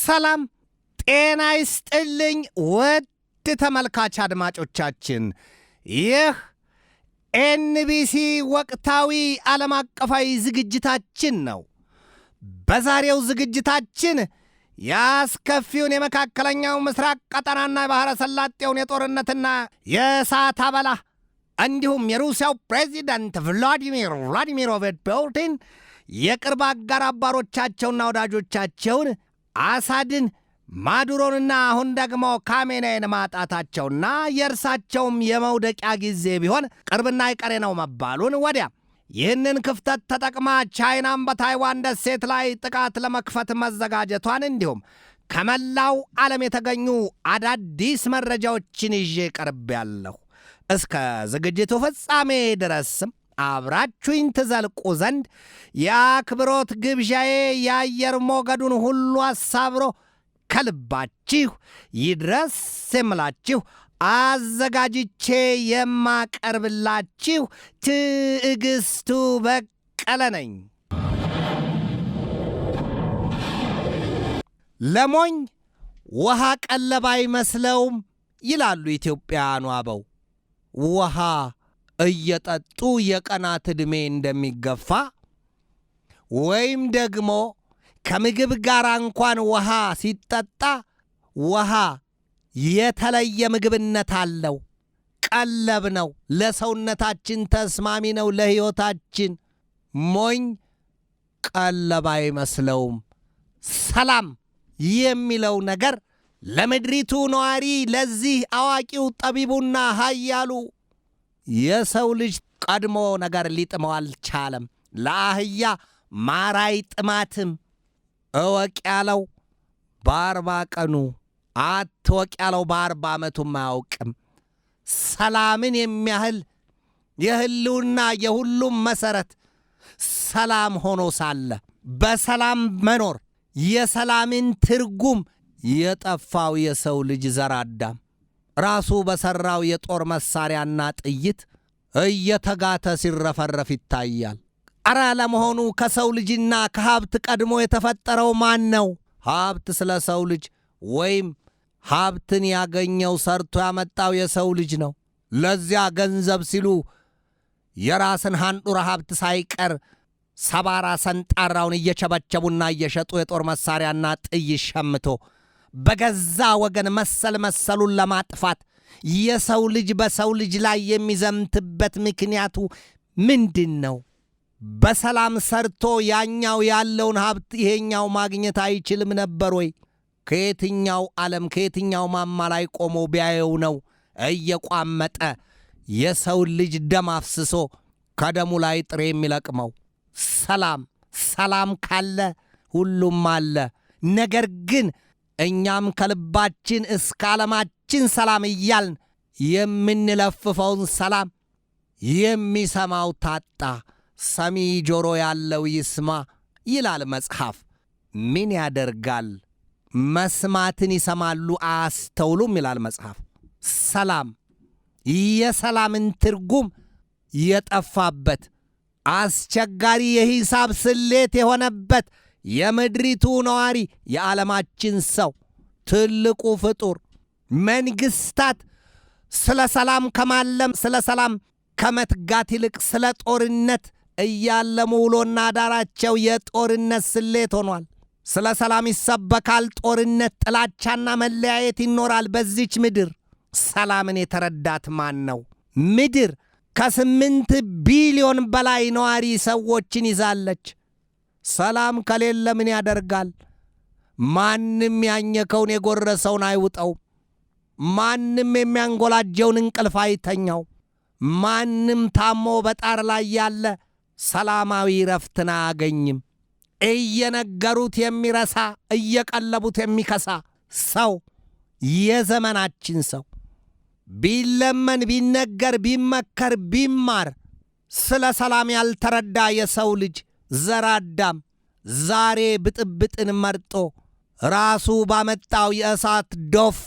ሰላም ጤና ይስጥልኝ ውድ ተመልካች አድማጮቻችን፣ ይህ ኤንቢሲ ወቅታዊ ዓለም አቀፋዊ ዝግጅታችን ነው። በዛሬው ዝግጅታችን ያስከፊውን የመካከለኛው ምስራቅ ቀጠናና የባሕረ ሰላጤውን የጦርነትና የእሳት አበላ እንዲሁም የሩሲያው ፕሬዚዳንት ቭላዲሚር ፑቲን የቅርብ አጋር አባሮቻቸውና ወዳጆቻቸውን አሳድን፣ ማዱሮንና አሁን ደግሞ ካሜኔን ማጣታቸውና የእርሳቸውም የመውደቂያ ጊዜ ቢሆን ቅርብና አይቀሬ ነው መባሉን፣ ወዲያ ይህንን ክፍተት ተጠቅማ ቻይናም በታይዋን ደሴት ላይ ጥቃት ለመክፈት መዘጋጀቷን እንዲሁም ከመላው ዓለም የተገኙ አዳዲስ መረጃዎችን ይዤ ቀርቤያለሁ። እስከ ዝግጅቱ ፍጻሜ ድረስም አብራችሁኝ ትዘልቁ ዘንድ የአክብሮት ግብዣዬ የአየር ሞገዱን ሁሉ አሳብሮ ከልባችሁ ይድረስ የምላችሁ አዘጋጅቼ የማቀርብላችሁ ትዕግስቱ በቀለ ነኝ። ለሞኝ ውሃ ቀለብ አይመስለውም ይላሉ ኢትዮጵያውያኑ አበው። ውሃ እየጠጡ የቀናት ዕድሜ እንደሚገፋ ወይም ደግሞ ከምግብ ጋር እንኳን ውሃ ሲጠጣ ውሃ የተለየ ምግብነት አለው፣ ቀለብ ነው፣ ለሰውነታችን ተስማሚ ነው፣ ለሕይወታችን። ሞኝ ቀለብ አይመስለውም። ሰላም የሚለው ነገር ለምድሪቱ ነዋሪ፣ ለዚህ አዋቂው ጠቢቡና ኃያሉ የሰው ልጅ ቀድሞ ነገር ሊጥመው አልቻለም። ለአህያ ማራይ ጥማትም እወቅ ያለው በ40 ቀኑ አትወቅ ያለው በ40 ዓመቱም አያውቅም። ሰላምን የሚያህል የህልውና የሁሉም መሠረት ሰላም ሆኖ ሳለ በሰላም መኖር የሰላምን ትርጉም የጠፋው የሰው ልጅ ዘር አዳም ራሱ በሠራው የጦር መሣሪያና ጥይት እየተጋተ ሲረፈረፍ ይታያል። አረ ለመሆኑ ከሰው ልጅና ከሀብት ቀድሞ የተፈጠረው ማን ነው? ሀብት ስለ ሰው ልጅ ወይም ሀብትን ያገኘው ሰርቶ ያመጣው የሰው ልጅ ነው። ለዚያ ገንዘብ ሲሉ የራስን ሃንጡራ ሀብት ሳይቀር ሰባራ ሰንጣራውን እየቸበቸቡና እየሸጡ የጦር መሣሪያና ጥይት ሸምቶ በገዛ ወገን መሰሉን ለማጥፋት የሰው ልጅ በሰው ልጅ ላይ የሚዘምትበት ምክንያቱ ምንድን ነው? በሰላም ሰርቶ ያኛው ያለውን ሀብት ይሄኛው ማግኘት አይችልም ነበር ወይ? ከየትኛው ዓለም ከየትኛው ማማ ላይ ቆሞ ቢያየው ነው እየቋመጠ የሰው ልጅ ደም አፍስሶ ከደሙ ላይ ጥሬ የሚለቅመው? ሰላም ካለ ሁሉም አለ። ነገር ግን እኛም ከልባችን እስከ ዓለማችን ሰላም እያልን የምንለፍፈውን ሰላም የሚሰማው ታጣ። ሰሚ ጆሮ ያለው ይስማ ይላል መጽሐፍ። ምን ያደርጋል? መስማትን ይሰማሉ አያስተውሉም ይላል መጽሐፍ። ሰላም የሰላምን ትርጉም የጠፋበት አስቸጋሪ የሂሳብ ስሌት የሆነበት የምድሪቱ ነዋሪ የዓለማችን ሰው ትልቁ ፍጡር መንግሥታት ስለ ሰላም ከማለም ስለ ሰላም ከመትጋት ይልቅ ስለ ጦርነት እያለሙ ውሎና ዳራቸው የጦርነት ስሌት ሆኗል። ስለ ሰላም ይሰበካል፣ ጦርነት፣ ጥላቻና መለያየት ይኖራል በዚች ምድር። ሰላምን የተረዳት ማን ነው? ምድር ከ8 ቢሊዮን በላይ ነዋሪ ሰዎችን ይዛለች። ሰላም ከሌለ ምን ያደርጋል? ማንም ያኘከውን የጎረሰውን አይውጠው። ማንም የሚያንጎላጀውን እንቅልፍ አይተኛው። ማንም ታሞ በጣር ላይ ያለ ሰላማዊ ረፍትን አያገኝም። እየነገሩት የሚረሳ እየቀለቡት የሚከሳ ሰው የዘመናችን ሰው ቢለመን ቢነገር ቢመከር ቢማር ስለ ሰላም ያልተረዳ የሰው ልጅ ዘር አዳም ዛሬ ብጥብጥን መርጦ ራሱ ባመጣው የእሳት ዶፍ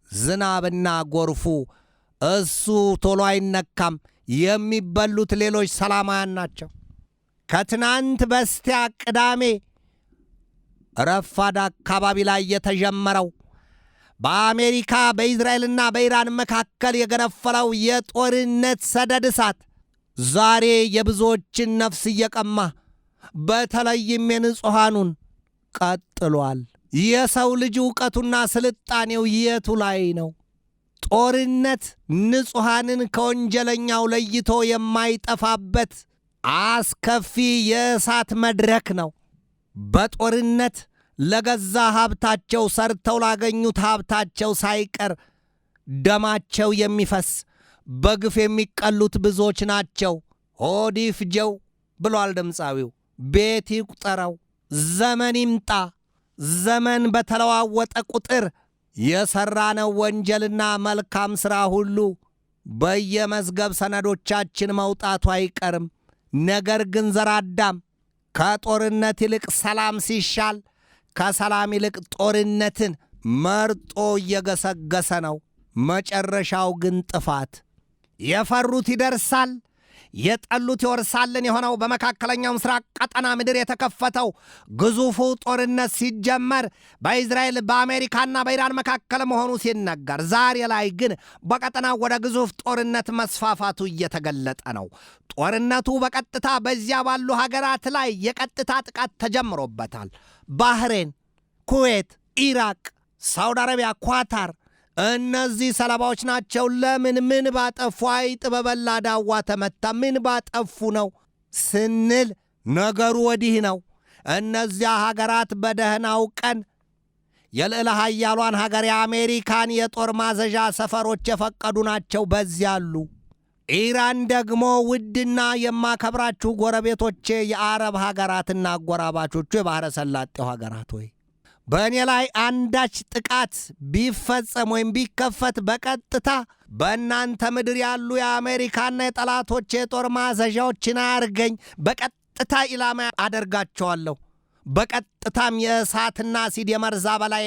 ዝናብና ጎርፉ እሱ ቶሎ አይነካም። የሚበሉት ሌሎች ሰላማውያን ናቸው። ከትናንት በስቲያ ቅዳሜ ረፋድ አካባቢ ላይ የተጀመረው በአሜሪካ በእስራኤልና በኢራን መካከል የገነፈለው የጦርነት ሰደድ እሳት ዛሬ የብዙዎችን ነፍስ እየቀማ በተለይም የንጹሐኑን ቀጥሏል። የሰው ልጅ ዕውቀቱና ስልጣኔው የቱ ላይ ነው? ጦርነት ንጹሐንን ከወንጀለኛው ለይቶ የማይጠፋበት አስከፊ የእሳት መድረክ ነው። በጦርነት ለገዛ ሀብታቸው ሰርተው ላገኙት ሀብታቸው ሳይቀር ደማቸው የሚፈስ በግፍ የሚቀሉት ብዙዎች ናቸው። ሆድ ይፍጀው ብሏል ድምፃዊው። ቤት ይቁጠረው። ዘመን ይምጣ። ዘመን በተለዋወጠ ቁጥር የሠራነው ወንጀልና መልካም ሥራ ሁሉ በየመዝገብ ሰነዶቻችን መውጣቱ አይቀርም። ነገር ግን ዘር አዳም ከጦርነት ይልቅ ሰላም ሲሻል ከሰላም ይልቅ ጦርነትን መርጦ እየገሰገሰ ነው። መጨረሻው ግን ጥፋት። የፈሩት ይደርሳል፣ የጠሉት ይወርሳልን የሆነው በመካከለኛው ምስራቅ ቀጠና ምድር የተከፈተው ግዙፉ ጦርነት ሲጀመር በእስራኤል በአሜሪካና በኢራን መካከል መሆኑ ሲነገር፣ ዛሬ ላይ ግን በቀጠናው ወደ ግዙፍ ጦርነት መስፋፋቱ እየተገለጠ ነው። ጦርነቱ በቀጥታ በዚያ ባሉ ሀገራት ላይ የቀጥታ ጥቃት ተጀምሮበታል። ባህሬን፣ ኩዌት፣ ኢራቅ፣ ሳውዲ አረቢያ፣ ኳታር እነዚህ ሰለባዎች ናቸው። ለምን? ምን ባጠፉ? አይጥ በበላ ዳዋ ተመታ። ምን ባጠፉ ነው ስንል ነገሩ ወዲህ ነው። እነዚያ ሀገራት በደህናው ቀን የልዕለ ኃያሏን ሀገር የአሜሪካን የጦር ማዘዣ ሰፈሮች የፈቀዱ ናቸው። በዚያ አሉ። ኢራን ደግሞ ውድና የማከብራችሁ ጎረቤቶቼ የአረብ ሀገራትና አጎራባቾቹ የባሕረ ሰላጤው ሀገራት ሆይ በእኔ ላይ አንዳች ጥቃት ቢፈጸም ወይም ቢከፈት በቀጥታ በእናንተ ምድር ያሉ የአሜሪካና የጠላቶች የጦር ማዘዣዎችን አያርገኝ። በቀጥታ ኢላማ አደርጋቸዋለሁ። በቀጥታም የእሳትና አሲድ የመርዛ በላይ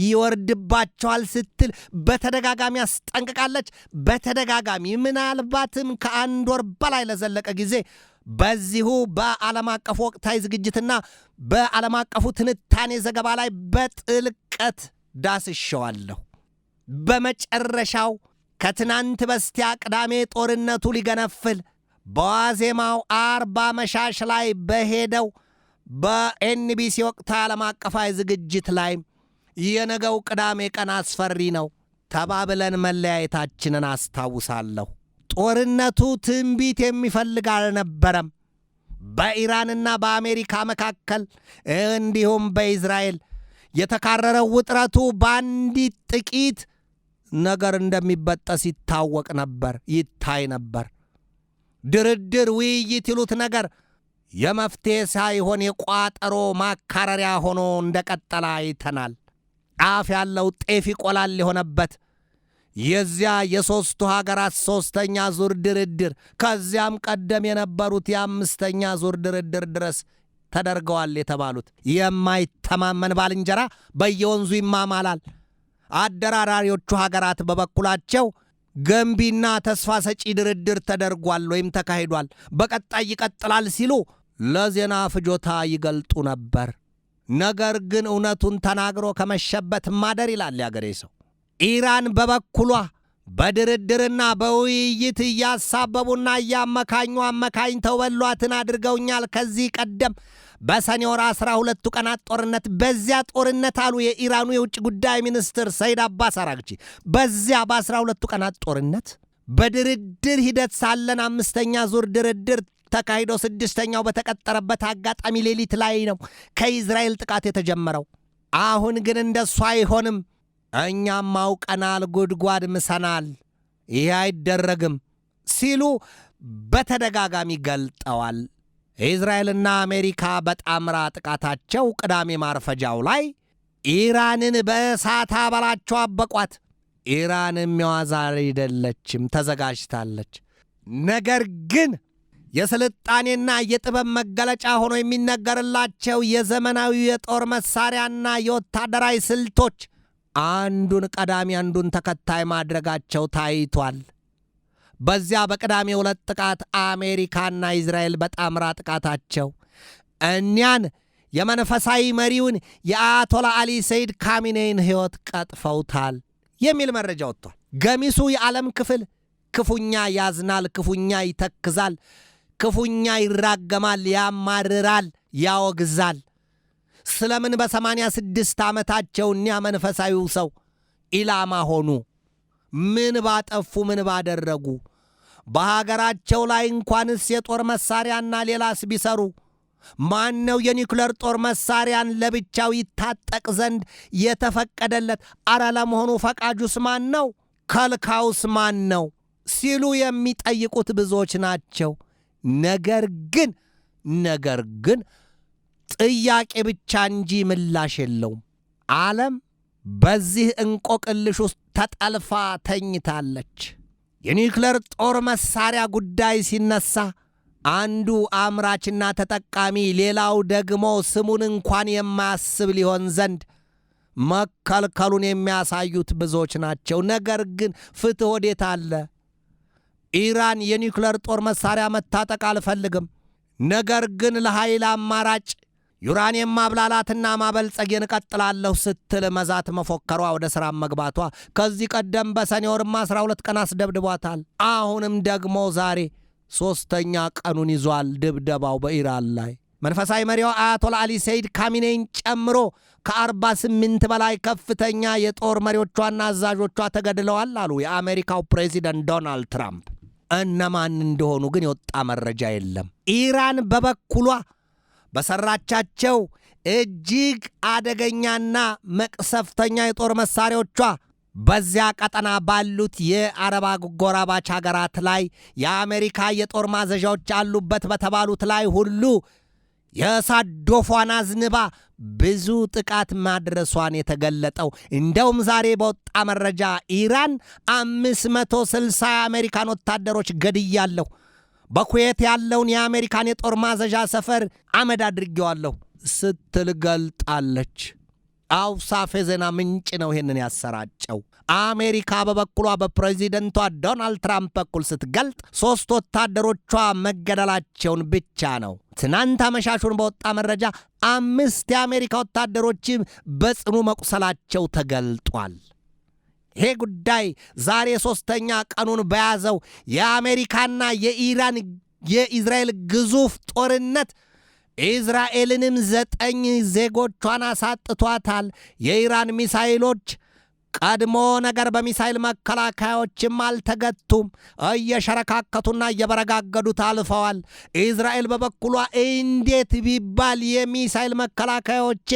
ይወርድባቸዋል ስትል በተደጋጋሚ አስጠንቅቃለች። በተደጋጋሚ ምናልባትም ከአንድ ወር በላይ ለዘለቀ ጊዜ በዚሁ በዓለም አቀፉ ወቅታዊ ዝግጅትና በዓለም አቀፉ ትንታኔ ዘገባ ላይ በጥልቀት ዳስሸዋለሁ። በመጨረሻው ከትናንት በስቲያ ቅዳሜ ጦርነቱ ሊገነፍል በዋዜማው አርብ አመሻሽ ላይ በሄደው በኤንቢሲ ወቅታዊ ዓለም አቀፋዊ ዝግጅት ላይ የነገው ቅዳሜ ቀን አስፈሪ ነው ተባብለን መለያየታችንን አስታውሳለሁ። ጦርነቱ ትንቢት የሚፈልግ አልነበረም። በኢራንና በአሜሪካ መካከል እንዲሁም በእስራኤል የተካረረው ውጥረቱ በአንዲት ጥቂት ነገር እንደሚበጠስ ይታወቅ ነበር፣ ይታይ ነበር። ድርድር፣ ውይይት ይሉት ነገር የመፍትሔ ሳይሆን የቋጠሮ ማካረሪያ ሆኖ እንደቀጠለ አይተናል። አፍ ያለው ጤፍ ይቆላል የሆነበት የዚያ የሦስቱ ሀገራት ሦስተኛ ዙር ድርድር ከዚያም ቀደም የነበሩት የአምስተኛ ዙር ድርድር ድረስ ተደርገዋል የተባሉት የማይተማመን ባልንጀራ በየወንዙ ይማማላል። አደራዳሪዎቹ ሀገራት በበኩላቸው ገንቢና ተስፋ ሰጪ ድርድር ተደርጓል ወይም ተካሂዷል፣ በቀጣይ ይቀጥላል ሲሉ ለዜና ፍጆታ ይገልጡ ነበር። ነገር ግን እውነቱን ተናግሮ ከመሸበት ማደር ይላል ያገሬ ሰው። ኢራን በበኩሏ በድርድርና በውይይት እያሳበቡና እያመካኙ አመካኝተው በሏትን አድርገውኛል። ከዚህ ቀደም በሰኔ ወር 12 ቀናት ጦርነት፣ በዚያ ጦርነት አሉ የኢራኑ የውጭ ጉዳይ ሚኒስትር ሰይድ አባስ አራግቺ፣ በዚያ በ12 ቀናት ጦርነት በድርድር ሂደት ሳለን አምስተኛ ዙር ድርድር ተካሂዶ ስድስተኛው በተቀጠረበት አጋጣሚ ሌሊት ላይ ነው ከኢዝራኤል ጥቃት የተጀመረው። አሁን ግን እንደሱ አይሆንም፣ እኛም አውቀናል፣ ጉድጓድ ምሰናል፣ ይህ አይደረግም ሲሉ በተደጋጋሚ ገልጠዋል። እስራኤልና አሜሪካ በጣምራ ጥቃታቸው ቅዳሜ ማርፈጃው ላይ ኢራንን በእሳት አበላቸው አበቋት። ኢራን የሚዋዛ አይደለችም፣ ተዘጋጅታለች። ነገር ግን የስልጣኔና የጥበብ መገለጫ ሆኖ የሚነገርላቸው የዘመናዊ የጦር መሳሪያና የወታደራዊ ስልቶች አንዱን ቀዳሚ አንዱን ተከታይ ማድረጋቸው ታይቷል። በዚያ በቅዳሜ ሁለት ጥቃት አሜሪካና እስራኤል በጣምራ ጥቃታቸው እኒያን የመንፈሳዊ መሪውን የአያቶላ አሊ ሰይድ ካሚኔይን ሕይወት ቀጥፈውታል የሚል መረጃ ወጥቷል። ገሚሱ የዓለም ክፍል ክፉኛ ያዝናል፣ ክፉኛ ይተክዛል፣ ክፉኛ ይራገማል፣ ያማርራል፣ ያወግዛል። ስለምን በ86 ዓመታቸው እኒያ መንፈሳዊው ሰው ኢላማ ሆኑ? ምን ባጠፉ? ምን ባደረጉ? በሀገራቸው ላይ እንኳንስ የጦር መሳሪያና ሌላስ ቢሰሩ ማን ነው የኒውክሌር ጦር መሳሪያን ለብቻው ይታጠቅ ዘንድ የተፈቀደለት? አረ ለመሆኑ ፈቃጁስ ማን ነው? ከልካውስ ማን ነው ሲሉ የሚጠይቁት ብዙዎች ናቸው። ነገር ግን ጥያቄ ብቻ እንጂ ምላሽ የለውም። ዓለም በዚህ እንቆቅልሽ ውስጥ ተጠልፋ ተኝታለች። የኒውክሌር ጦር መሳሪያ ጉዳይ ሲነሳ አንዱ አምራችና ተጠቃሚ፣ ሌላው ደግሞ ስሙን እንኳን የማያስብ ሊሆን ዘንድ መከልከሉን የሚያሳዩት ብዙዎች ናቸው። ነገር ግን ፍትሕ ወዴት አለ? ኢራን የኒውክሌር ጦር መሳሪያ መታጠቅ አልፈልግም፣ ነገር ግን ለኃይል አማራጭ ዩራኒየም ማብላላትና ማበልጸጌን እቀጥላለሁ ስትል መዛት መፎከሯ፣ ወደ ሥራ መግባቷ ከዚህ ቀደም በሰኔ ወርም 12 ቀን አስደብድቧታል። አሁንም ደግሞ ዛሬ 3ኛ ቀኑን ይዟል ድብደባው በኢራን ላይ። መንፈሳዊ መሪዋ አያቶላ አሊ ሰይድ ካሚኔይን ጨምሮ ከ48 በላይ ከፍተኛ የጦር መሪዎቿና አዛዦቿ ተገድለዋል አሉ የአሜሪካው ፕሬዚደንት ዶናልድ ትራምፕ። እነማን እንደሆኑ ግን የወጣ መረጃ የለም። ኢራን በበኩሏ በሰራቻቸው እጅግ አደገኛና መቅሰፍተኛ የጦር መሳሪያዎቿ በዚያ ቀጠና ባሉት የአረብ አጎራባች ሀገራት ላይ የአሜሪካ የጦር ማዘዣዎች አሉበት በተባሉት ላይ ሁሉ የሳዶፏን አዝንባ ብዙ ጥቃት ማድረሷን የተገለጠው። እንደውም ዛሬ በወጣ መረጃ ኢራን 560 የአሜሪካን ወታደሮች ገድያለሁ፣ በኩዌት ያለውን የአሜሪካን የጦር ማዘዣ ሰፈር አመድ አድርጌዋለሁ ስትል ገልጣለች። አውሳፍ የዜና ምንጭ ነው ይህንን ያሰራጨው። አሜሪካ በበኩሏ በፕሬዚደንቷ ዶናልድ ትራምፕ በኩል ስትገልጥ 3 ወታደሮቿ መገደላቸውን ብቻ ነው። ትናንት አመሻሹን በወጣ መረጃ 5 የአሜሪካ ወታደሮችም በጽኑ መቁሰላቸው ተገልጧል። ይሄ ጉዳይ ዛሬ 3ኛ ቀኑን በያዘው የአሜሪካና የኢዝራኤል ግዙፍ ጦርነት ኢዝራኤልንም 9 ዜጎቿን አሳጥቷታል። የኢራን ሚሳይሎች ቀድሞ ነገር በሚሳይል መከላከያዎችም አልተገቱም፣ እየሸረካከቱና እየበረጋገዱት አልፈዋል። ኢዝራኤል በበኩሏ እንዴት ቢባል የሚሳይል መከላከያዎቼ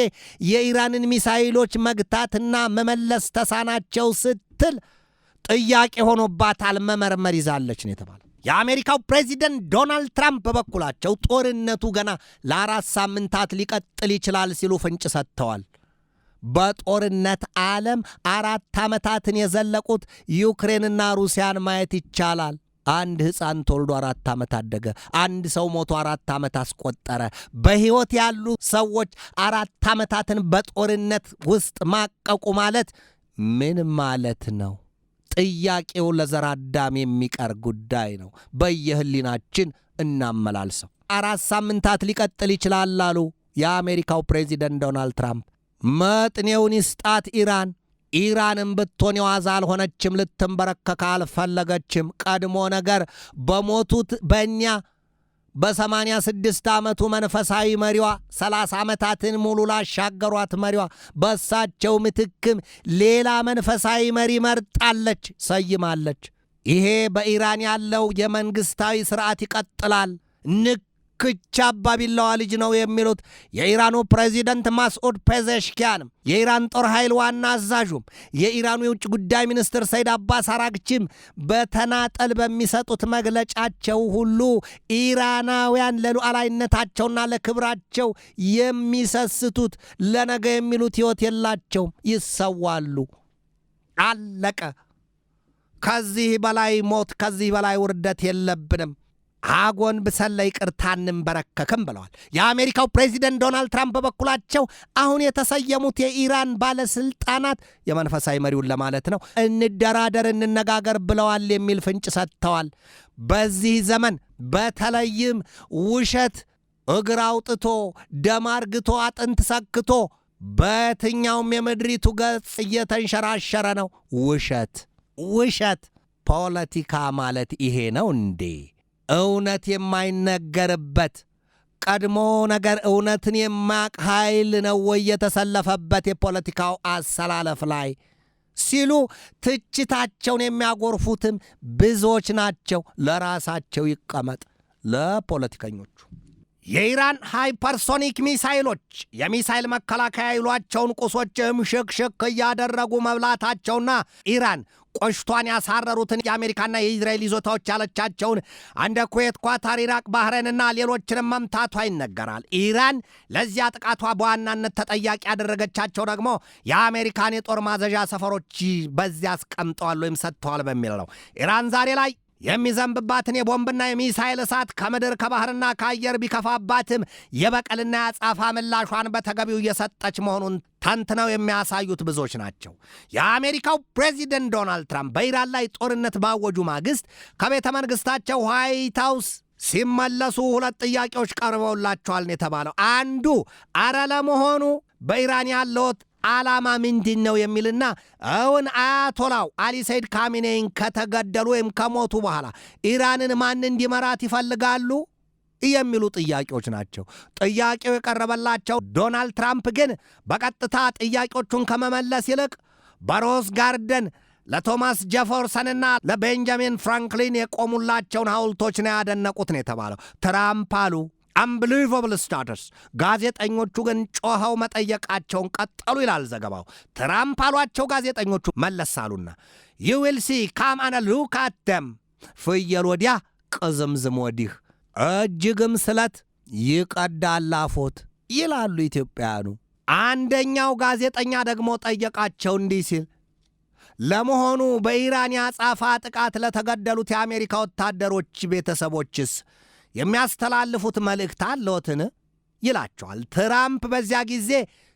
የኢራንን ሚሳይሎች መግታትና መመለስ ተሳናቸው ስትል ጥያቄ ሆኖባታል፣ መመርመር ይዛለች ነው የተባለው። የአሜሪካው ፕሬዚደንት ዶናልድ ትራምፕ በበኩላቸው ጦርነቱ ገና ለ4 ሳምንታት ሊቀጥል ይችላል ሲሉ ፍንጭ ሰጥተዋል። በጦርነት ዓለም 4 ዓመታትን የዘለቁት ዩክሬንና ሩሲያን ማየት ይቻላል። አንድ ሕፃን ተወልዶ 4 ዓመት አደገ። አንድ ሰው ሞቶ 4 ዓመት አስቆጠረ። በሕይወት ያሉ ሰዎች 4 ዓመታትን በጦርነት ውስጥ ማቀቁ ማለት ምን ማለት ነው? ጥያቄው ለዘር አዳም የሚቀር ጉዳይ ነው። በየህሊናችን እናመላልሰው። 4 ሳምንታት ሊቀጥል ይችላል አሉ የአሜሪካው ፕሬዚደንት ዶናልድ ትራምፕ። መጥኔውን ይስጣት ኢራንም ብትሆን የዋዛ አልሆነችም፣ ልትንበረከካ አልፈለገችም። ቀድሞ ነገር በሞቱት በእኛ በ86 ዓመቱ መንፈሳዊ መሪዋ 30 ዓመታትን ሙሉ ላሻገሯት መሪዋ በሳቸው ምትክም ሌላ መንፈሳዊ መሪ መርጣለች፣ ሰይማለች። ይሄ በኢራን ያለው የመንግሥታዊ ሥርዓት ይቀጥላል። ንክቻ አባቢላዋ ልጅ ነው የሚሉት የኢራኑ ፕሬዚደንት ማስዑድ ፔዜሽኪያንም የኢራን ጦር ኃይል ዋና አዛዡም የኢራኑ የውጭ ጉዳይ ሚኒስትር ሰይድ አባስ አራግቺም በተናጠል በሚሰጡት መግለጫቸው ሁሉ ኢራናውያን ለሉዓላዊነታቸውና ለክብራቸው የሚሰስቱት ለነገ የሚሉት ሕይወት የላቸውም፣ ይሰዋሉ። አለቀ። ከዚህ በላይ ሞት፣ ከዚህ በላይ ውርደት የለብንም። አጎንብሰን ለይቅርታ እንበረከክም ብለዋል። የአሜሪካው ፕሬዚደንት ዶናልድ ትራምፕ በበኩላቸው አሁን የተሰየሙት የኢራን ባለስልጣናት የመንፈሳዊ መሪውን ለማለት ነው እንደራደር፣ እንነጋገር ብለዋል የሚል ፍንጭ ሰጥተዋል። በዚህ ዘመን በተለይም ውሸት እግር አውጥቶ ደም አርግቶ አጥንት ሰክቶ በየትኛውም የምድሪቱ ገጽ እየተንሸራሸረ ነው። ውሸት። ፖለቲካ ማለት ይሄ ነው እንዴ? እውነት የማይነገርበት ቀድሞ ነገር እውነትን የማያውቅ ኃይል ነው ወይ የተሰለፈበት የፖለቲካው አሰላለፍ ላይ ሲሉ ትችታቸውን የሚያጎርፉትም ብዙዎች ናቸው። ለራሳቸው ይቀመጥ ለፖለቲከኞቹ። የኢራን ሃይፐርሶኒክ ሚሳይሎች የሚሳይል መከላከያ ይሏቸውን ቁሶችም ሽክሽክ እያደረጉ መብላታቸውና ኢራን ቆሽቷን ያሳረሩትን የአሜሪካና የእስራኤል ይዞታዎች ያለቻቸውን እንደ ኩዌት፣ ኳታር፣ ኢራቅ፣ ባህሬንና ሌሎችንም መምታቷ ይነገራል። ኢራን ለዚያ ጥቃቷ በዋናነት ተጠያቂ ያደረገቻቸው ደግሞ የአሜሪካን የጦር ማዘዣ ሰፈሮች በዚያ አስቀምጠዋል ወይም ሰጥተዋል በሚል ነው። ኢራን ዛሬ ላይ የሚዘንብባትን የቦምብና የሚሳይል እሳት ከምድር ከባህርና ከአየር ቢከፋባትም የበቀልና ያጻፋ ምላሿን በተገቢው እየሰጠች መሆኑን ተንትነው የሚያሳዩት ብዙዎች ናቸው። የአሜሪካው ፕሬዚደንት ዶናልድ ትራምፕ በኢራን ላይ ጦርነት ባወጁ ማግስት ከቤተ መንግሥታቸው ዋይት ሃውስ ሲመለሱ ሁለት ጥያቄዎች ቀርበውላቸዋል የተባለው አንዱ አረ ለመሆኑ በኢራን ያለዎት ዓላማ ምንድን ነው የሚልና እውን አያቶላው አሊ ሰይድ ካሚኔይን ከተገደሉ ወይም ከሞቱ በኋላ ኢራንን ማን እንዲመራት ይፈልጋሉ የሚሉ ጥያቄዎች ናቸው። ጥያቄው የቀረበላቸው ዶናልድ ትራምፕ ግን በቀጥታ ጥያቄዎቹን ከመመለስ ይልቅ በሮዝ ጋርደን ለቶማስ ጄፈርሰንና ለቤንጃሚን ፍራንክሊን የቆሙላቸውን ሐውልቶች ነው ያደነቁት ነው የተባለው። ትራምፕ አሉ unbelievable status። ጋዜጠኞቹ ግን ጮኸው መጠየቃቸውን ቀጠሉ ይላል ዘገባው። ትራምፕ አሏቸው ጋዜጠኞቹ መለስ አሉና you will see come and look at them። ፍየል ወዲያ ቅዝምዝም ወዲህ እጅግም ስለት ይቀዳል አፎት ይላሉ ኢትዮጵያውያኑ። አንደኛው ጋዜጠኛ ደግሞ ጠየቃቸው እንዲህ ሲል ለመሆኑ በኢራን ያጻፋ ጥቃት ለተገደሉት የአሜሪካ ወታደሮች ቤተሰቦችስ የሚያስተላልፉት መልእክት አለዎትን ይላቸዋል። ትራምፕ በዚያ ጊዜ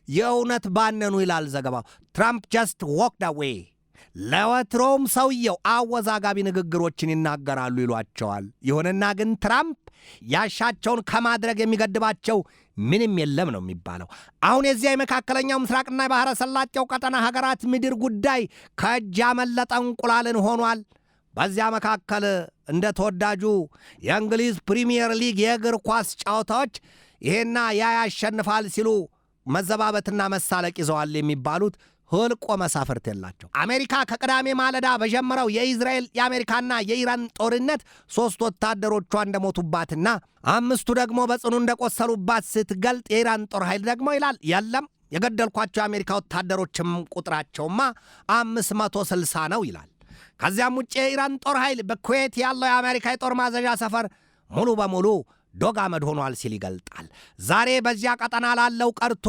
የእውነት ባነኑ ይላል ዘገባው። ትራምፕ just walked away። ለወትሮም ሰውየው አወዛጋቢ ንግግሮችን ይናገራሉ ይሏቸዋል። ይሁንና ግን ትራምፕ ያሻቸውን ከማድረግ የሚገድባቸው ምንም የለም ነው የሚባለው። አሁን የዚያ የመካከለኛው ምስራቅና የባሕረ ሰላጤው ቀጠና ሀገራት ምድር ጉዳይ ከእጅ ያመለጠ እንቁላልን ሆኗል። በዚያ መካከል እንደ ተወዳጁ የእንግሊዝ ፕሪሚየር ሊግ የእግር ኳስ ጨዋታዎች ይሄና ያ ያሸንፋል ሲሉ መዘባበትና መሳለቅ ይዘዋል የሚባሉት ህልቆ መሳፍርት የላቸው። አሜሪካ ከቅዳሜ ማለዳ በጀመረው የእስራኤል የአሜሪካና የኢራን ጦርነት 3 ወታደሮቿ እንደሞቱባትና 5 ደግሞ በጽኑ እንደቆሰሉባት ስትገልጥ የኢራን ጦር ኃይል ደግሞ ይላል የለም የገደልኳቸው የአሜሪካ ወታደሮችም ቁጥራቸውማ 560 ነው ይላል። ከዚያም ውጭ የኢራን ጦር ኃይል በኩዌት ያለው የአሜሪካ የጦር ማዘዣ ሰፈር ሙሉ በሙሉ ዶግ አመድ ሆኗል ሲል ይገልጣል። ዛሬ በዚያ ቀጠና ላለው ቀርቶ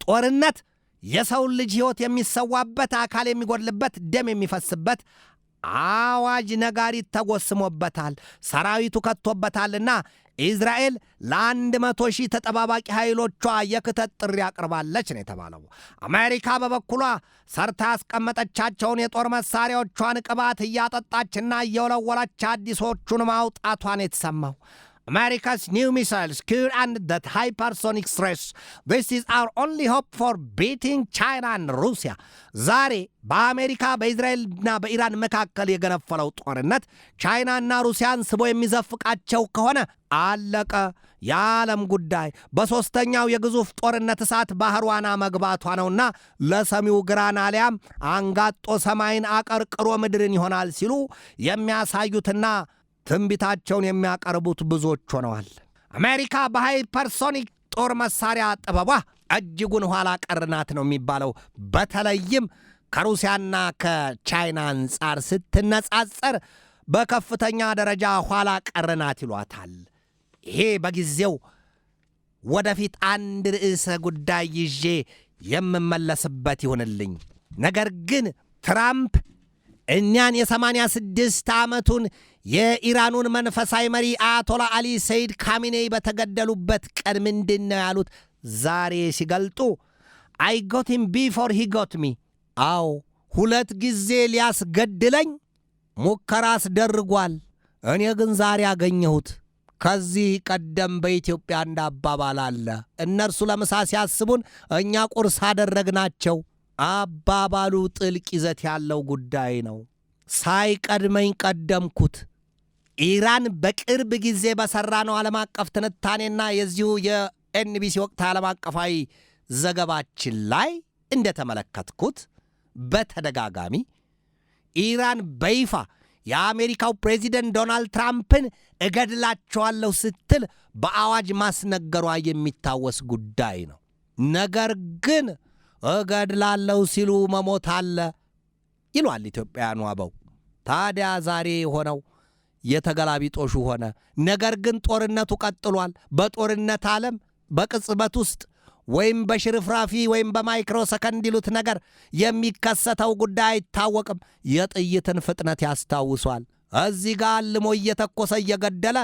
ጦርነት የሰውን ልጅ ሕይወት የሚሰዋበት፣ አካል የሚጎድልበት፣ ደም የሚፈስበት አዋጅ ነጋሪት ተጎስሞበታል፣ ሰራዊቱ ከቶበታልና ኢዝራኤል ለ100,000 ተጠባባቂ ኃይሎቿ የክተት ጥሪ አቅርባለች ነው የተባለው። አሜሪካ በበኩሏ ሰርታ ያስቀመጠቻቸውን የጦር መሳሪያዎቿን ቅባት እያጠጣችና እየወለወለች አዲሶቹን ማውጣቷን የተሰማው America's new missiles could end that hypersonic threat. This is our only hope for beating China and Russia. ዛሬ በአሜሪካ በእስራኤልና በኢራን መካከል የገነፈለው ጦርነት ቻይናና ሩሲያን ስቦ የሚዘፍቃቸው ከሆነ አለቀ የዓለም ጉዳይ። በሦስተኛው የግዙፍ ጦርነት እሳት ባህር ዋና መግባቷ ነውና ለሰሚው ግራን አሊያም አንጋጦ ሰማይን አቀርቅሮ ምድርን ይሆናል ሲሉ የሚያሳዩትና ትንቢታቸውን የሚያቀርቡት ብዙዎች ሆነዋል። አሜሪካ በሃይፐርሶኒክ ጦር መሳሪያ ጥበቧ እጅጉን ኋላ ቀርናት ነው የሚባለው። በተለይም ከሩሲያና ከቻይና አንጻር ስትነጻጸር በከፍተኛ ደረጃ ኋላ ቀርናት ይሏታል። ይሄ በጊዜው ወደፊት አንድ ርዕሰ ጉዳይ ይዤ የምመለስበት ይሆንልኝ። ነገር ግን ትራምፕ እኛን የ86 ዓመቱን የኢራኑን መንፈሳዊ መሪ አያቶላ አሊ ሰይድ ካሚኔይ በተገደሉበት ቀን ምንድን ነው ያሉት ዛሬ ሲገልጡ I got him before he got me። አዎ 2 ጊዜ ሊያስገድለኝ ሙከራ አስደርጓል፣ እኔ ግን ዛሬ አገኘሁት። ከዚህ ቀደም በኢትዮጵያ እንዳባባል አለ። እነርሱ ለምሳ ሲያስቡን እኛ ቁርስ አደረግናቸው። አባባሉ ጥልቅ ይዘት ያለው ጉዳይ ነው። ሳይቀድመኝ ቀደምኩት። ኢራን በቅርብ ጊዜ በሠራነው ዓለም አቀፍ ትንታኔና የዚሁ የኤንቢሲ ወቅት ዓለም አቀፋዊ ዘገባችን ላይ እንደተመለከትኩት በተደጋጋሚ ኢራን በይፋ የአሜሪካው ፕሬዚደንት ዶናልድ ትራምፕን እገድላቸዋለሁ ስትል በአዋጅ ማስነገሯ የሚታወስ ጉዳይ ነው። ነገር ግን እገድላለሁ ሲሉ መሞት አለ ይሏል ኢትዮጵያውያኑ አበው። ታዲያ ዛሬ የሆነው የተገላቢጦሹ ሆነ። ነገር ግን ጦርነቱ ቀጥሏል። በጦርነት ዓለም በቅጽበት ውስጥ ወይም በሽርፍራፊ ወይም በማይክሮ ሰከንድ ይሉት ነገር የሚከሰተው ጉዳይ አይታወቅም። የጥይትን ፍጥነት ያስታውሷል። እዚህ ጋር አልሞ እየተኮሰ እየገደለ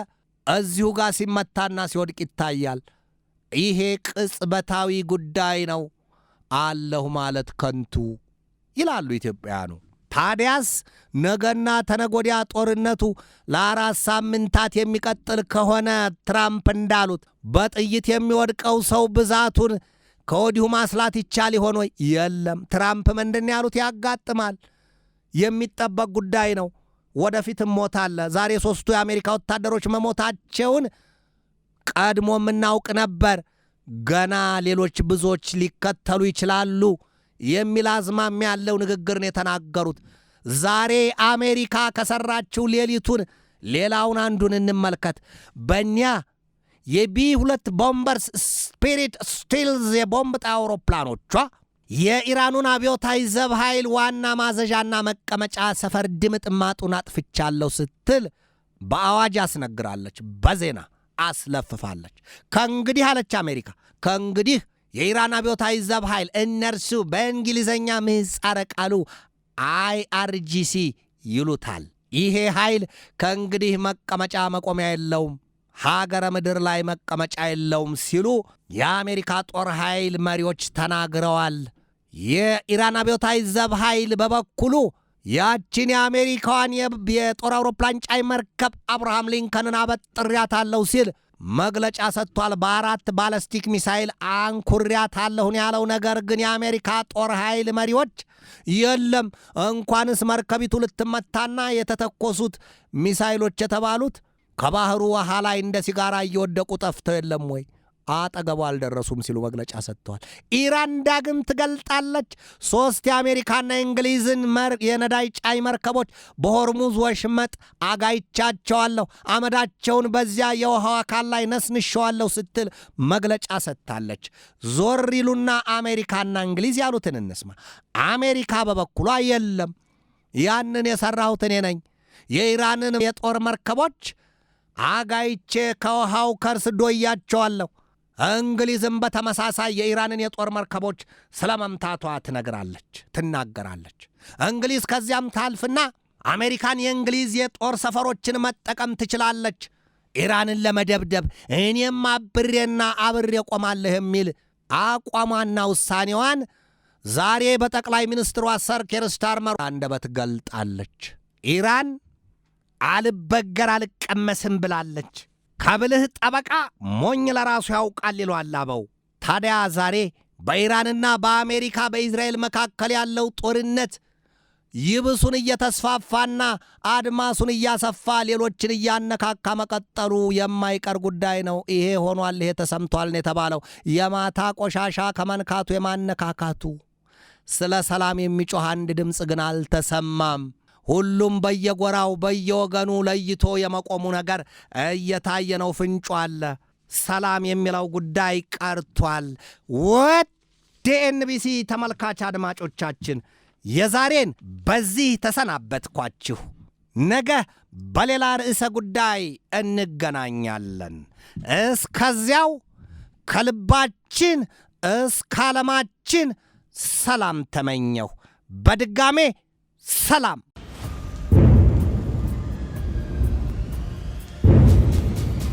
እዚሁ ጋር ሲመታና ሲወድቅ ይታያል። ይሄ ቅጽበታዊ ጉዳይ ነው። አለሁ ማለት ከንቱ ይላሉ ኢትዮጵያውያኑ። ታዲያስ ነገና ተነጎዲያ ጦርነቱ ለ4 ሳምንታት የሚቀጥል ከሆነ ትራምፕ እንዳሉት በጥይት የሚወድቀው ሰው ብዛቱን ከወዲሁ ማስላት ይቻል ይሆን ወይ? የለም። ትራምፕ ምንድን ያሉት ያጋጥማል። የሚጠበቅ ጉዳይ ነው። ወደፊትም ሞት አለ። ዛሬ 3ቱ የአሜሪካ ወታደሮች መሞታቸውን ቀድሞ የምናውቅ ነበር። ገና ሌሎች ብዙዎች ሊከተሉ ይችላሉ የሚል አዝማሚያ ያለው ንግግርን የተናገሩት። ዛሬ አሜሪካ ከሰራችው ሌሊቱን ሌላውን አንዱን እንመልከት። በእኛ የቢ2 ቦምበርስ ስፒሪት ስቲልዝ የቦምብ ጣይ አውሮፕላኖቿ የኢራኑን አብዮታዊ ዘብ ኃይል ዋና ማዘዣና መቀመጫ ሰፈር ድምጥማጡን አጥፍቻለሁ ስትል በአዋጅ አስነግራለች፣ በዜና አስለፍፋለች። ከእንግዲህ አለች አሜሪካ፣ ከእንግዲህ የኢራን አብዮታዊ ዘብ ኃይል እነርሱ በእንግሊዘኛ ምህጻረ ቃሉ IRGC ይሉታል። ይሄ ኃይል ከእንግዲህ መቀመጫ መቆሚያ የለውም፣ ሀገረ ምድር ላይ መቀመጫ የለውም ሲሉ የአሜሪካ ጦር ኃይል መሪዎች ተናግረዋል። የኢራን አብዮታዊ ዘብ ኃይል በበኩሉ ያችን የአሜሪካዋን የጦር አውሮፕላን ጫይ መርከብ አብርሃም ሊንከንን አበጥሪያታለሁ ሲል መግለጫ ሰጥቷል። በ4 ባለስቲክ ሚሳይል አንኩሪያታለሁን ያለው ነገር ግን የአሜሪካ ጦር ኃይል መሪዎች የለም እንኳንስ መርከቢቱ ልትመታና የተተኮሱት ሚሳይሎች የተባሉት ከባህሩ ውሃ ላይ እንደ ሲጋራ እየወደቁ ጠፍተው የለም ወይ አጠገቡ አልደረሱም ሲሉ መግለጫ ሰጥተዋል። ኢራን ዳግም ትገልጣለች። 3 የአሜሪካና የእንግሊዝን የነዳጅ ጫይ መርከቦች በሆርሙዝ ወሽመጥ አጋይቻቸዋለሁ፣ አመዳቸውን በዚያ የውሃው አካል ላይ ነስንሸዋለሁ ስትል መግለጫ ሰጥታለች። ዞር ይሉና አሜሪካና እንግሊዝ ያሉትን እንስማ። አሜሪካ በበኩሏ የለም ያንን የሠራሁት እኔ ነኝ፣ የኢራንን የጦር መርከቦች አጋይቼ ከውሃው ከርስ ዶያቸዋለሁ። እንግሊዝም በተመሳሳይ የኢራንን የጦር መርከቦች ስለ መምታቷ ትናገራለች። እንግሊዝ ከዚያም ታልፍና አሜሪካን የእንግሊዝ የጦር ሰፈሮችን መጠቀም ትችላለች ኢራንን ለመደብደብ፣ እኔም አብሬና አብሬ ቆማለሁ የሚል አቋሟና ውሳኔዋን ዛሬ በጠቅላይ ሚኒስትሯ ሰር ኬር ስታርመር አንደበት ገልጣለች። ኢራን አልበገር አልቀመስም ብላለች። ከብልህ ጠበቃ ሞኝ ለራሱ ያውቃል ይሏል አበው። ታዲያ ዛሬ በኢራንና በአሜሪካ በእስራኤል መካከል ያለው ጦርነት ይብሱን እየተስፋፋና አድማሱን እያሰፋ ሌሎችን እያነካካ መቀጠሉ የማይቀር ጉዳይ ነው። ይሄ ሆኗል፣ ይሄ ተሰምቷል ነው የተባለው። የማታ ቆሻሻ ከመንካቱ የማነካካቱ ስለ ሰላም የሚጮህ አንድ ድምፅ ግን አልተሰማም። ሁሉም በየጎራው በየወገኑ ለይቶ የመቆሙ ነገር እየታየ ነው። ፍንጩ አለ። ሰላም የሚለው ጉዳይ ቀርቷል። ወደ ኤንቢሲ ተመልካች አድማጮቻችን የዛሬን በዚህ ተሰናበትኳችሁ። ነገ በሌላ ርዕሰ ጉዳይ እንገናኛለን። እስከዚያው ከልባችን እስከ ዓለማችን ሰላም ተመኘሁ። በድጋሜ ሰላም።